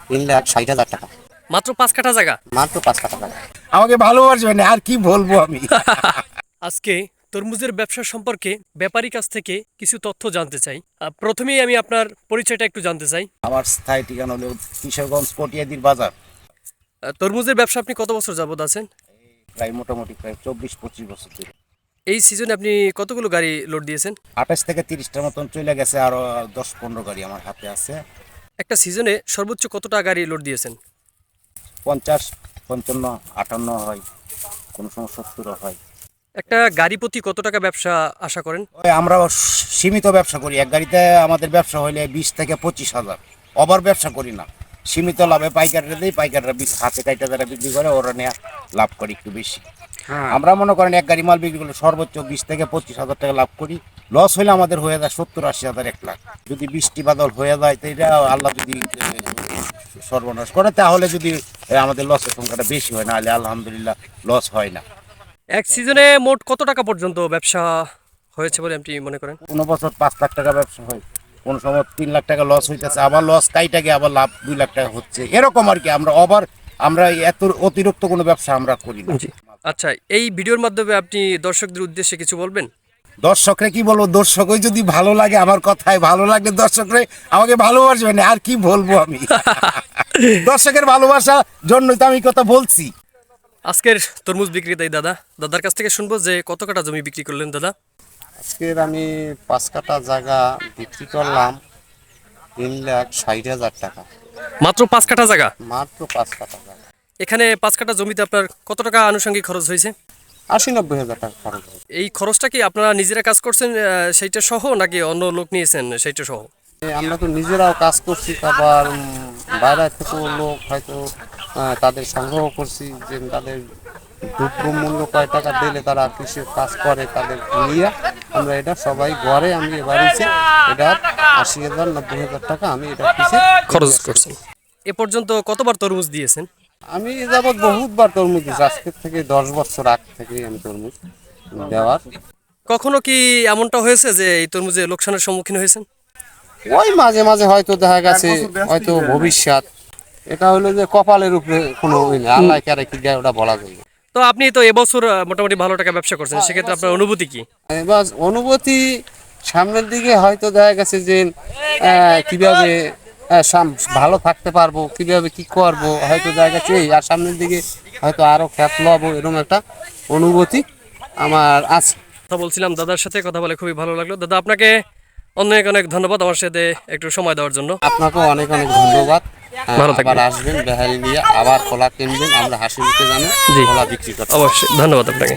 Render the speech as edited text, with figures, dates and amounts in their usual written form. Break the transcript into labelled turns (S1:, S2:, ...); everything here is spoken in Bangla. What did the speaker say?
S1: 3,60,000 টাকা।
S2: মাত্র 5 কাঠা জায়গা।
S1: মাত্র 5 কাঠা জায়গা।
S3: আমাকে ভালোবাসবেন আর কি বলবো আমি।
S2: আজকে তরমুজের ব্যবসা সম্পর্কে ব্যাপারীর কাছ থেকে কিছু তথ্য জানতে চাই। প্রথমেই আমি আপনার পরিচয়টা একটু জানতে চাই।
S3: আমার স্থায়ী ঠিকানা হলো কিশোরগঞ্জ কটিয়াদির বাজার।
S2: তরমুজের ব্যবসা আপনি কত বছর যাবত আছেন?
S3: প্রায় মোটামুটি প্রায় 24-25 বছর ধরে।
S2: এই সিজনে আপনি কতগুলো গাড়ি লোড দিয়েছেন?
S3: 28 থেকে 30টার মতন চলে গেছে, আরো 10-15 গাড়ি আমার হাতে আছে।
S2: একটা সিজনে সর্বোচ্চ কতটা গাড়ি লোড দিয়েছেন?
S3: 50, 55, 58 হয়, কোনো সময় 70 হয়।
S2: একটা গাড়ি প্রতি কত টাকা ব্যবসা আশা করেন?
S3: ওই আমরা সীমিত ব্যবসা করি, এক গাড়িতে আমাদের ব্যবসা হইলে 20 থেকে 25,000। ওভার ব্যবসা করি না, সীমিত লাভে পাইকাররা দিই, পাইকাররা হাতে কাইটা যারা বিক্রি করে ওরা নিয়ে লাভ করি একটু বেশি। আমরা মনে করেন এক গাড়ি মাল বিক্রি করলে সর্বোচ্চ 20 থেকে 25,000 টাকা লাভ করি। লস হইলে আমাদের হয়ে যায় 70-80,000, 1 লাখ। যদি বৃষ্টি বাদল হয়ে যায় তো এটা আল্লাহ যদি সর্বনাশ করে, তাহলে যদি আমাদের লসের সংখ্যাটা বেশি হয়, নাহলে আলহামদুলিল্লাহ লস হয় না।
S2: এক সিজনে মোট কত টাকা পর্যন্ত ব্যবসা হয়েছে বলে আপনি মনে করেন?
S3: কোনো বছর 5 লাখ টাকা ব্যবসা হয়, কোনো সময় 3 লাখ টাকা লস হইতেছে, আবার লস কাইটা গিয়ে আবার লাভ 2 লাখ টাকা হচ্ছে, এরকম আর কি। আমরা এত অতিরিক্ত কোনো ব্যবসা আমরা করি না।
S2: আচ্ছা, এই ভিডিওর মাধ্যমে আপনি দর্শকদের উদ্দেশ্যে কিছু বলবেন?
S3: দর্শকরে কি বলবো, দর্শকই যদি ভালো লাগে আমার কথায়, ভালো লাগলে দর্শকরে আমাকে ভালোবাসবেন আর কি বলবো আমি। দর্শকের ভালোবাসা জন্যই তো আমি কথা বলছি।
S2: আজকের তরমুজ বিক্রেতাই দাদার কাছ থেকে শুনবো যে কত কাঠা জমি বিক্রি করলেন দাদা?
S1: আজকের আমি 5 কাঠা জায়গা বিক্রি করলাম 3,60,000 টাকা।
S2: মাত্র 5 কাঠা জায়গা।
S1: মাত্র 5 কাঠা জায়গা।
S2: এখানে 5 কাঠা জমিতে আপনার কত টাকা আনুষঙ্গিক খরচ হয়েছে?
S1: 80-90,000 টাকা খরচ হয়েছে।
S2: এই খরচটা কি আপনারা নিজেরা কাজ করছেন সেইটা সহ, নাকি অন্য লোক নিয়েছেন সেইটা সহ?
S1: আমরা তো নিজেরাও কাজ করছি, আবার বাইরে থেকেও লোক হয়তো তাদের সংগ্রহ করছি, যে তাদের দ্রব্য মূল্য কয় টাকা দিলে তারা কৃষি কাজ করে, তাদের নিয়ে আমরা এটা সবাই ঘরে আমি এবারেছি এটা 80,000-90,000 টাকা আমি এটা পিছিয়ে
S2: খরচ করছেন। এ পর্যন্ত কতবার তরমুজ দিয়েছেন?
S1: আমি যাবৎ বহুতবার তরমুজ দিচ্ছি, আজকের থেকে 10 বছর আগ থেকে আমি তরমুজ দেওয়ার।
S2: কখনো কি এমনটা হয়েছে যে এই তরমুজে লোকসানের সম্মুখীন হয়েছেন?
S1: ওই মাঝে মাঝে হয়তো দেখা গেছে, হয়তো ভবিষ্যৎ, এটা হলো যে কপালের উপরে কোনো আল্লাহ কারে কি দেয় ওটা বলা যায় না।
S2: তো আপনি তো এবছর মোটামুটি ভালো টাকা ব্যবসা করছেন, সেক্ষেত্রে আপনার অনুভূতি কি?
S1: এবার অনুভূতি সামনের দিকে হয়তো দেখা গেছে যে কিভাবে ভালো থাকতে পারবো, কিভাবে কি করবো, হয়তো দেখা গেছে আর সামনের দিকে হয়তো আরো খ্যাত লবো, এরকম একটা অনুভূতি আমার আছে।
S2: কথা বলছিলাম দাদার সাথে, কথা বলে খুবই ভালো লাগলো। দাদা, আপনাকে অনেক অনেক ধন্যবাদ আমার সাথে একটু সময় দেওয়ার জন্য।
S1: আপনাকেও অনেক অনেক ধন্যবাদ।
S2: ভালো থাকবেন।
S1: আবার আসবেন বেহারি নিয়ে, আবার কলা কিনবেন, আমরা হাসি মুখে জানো কলা বিক্রি করতে।
S2: অবশ্যই ধন্যবাদ আপনাকে।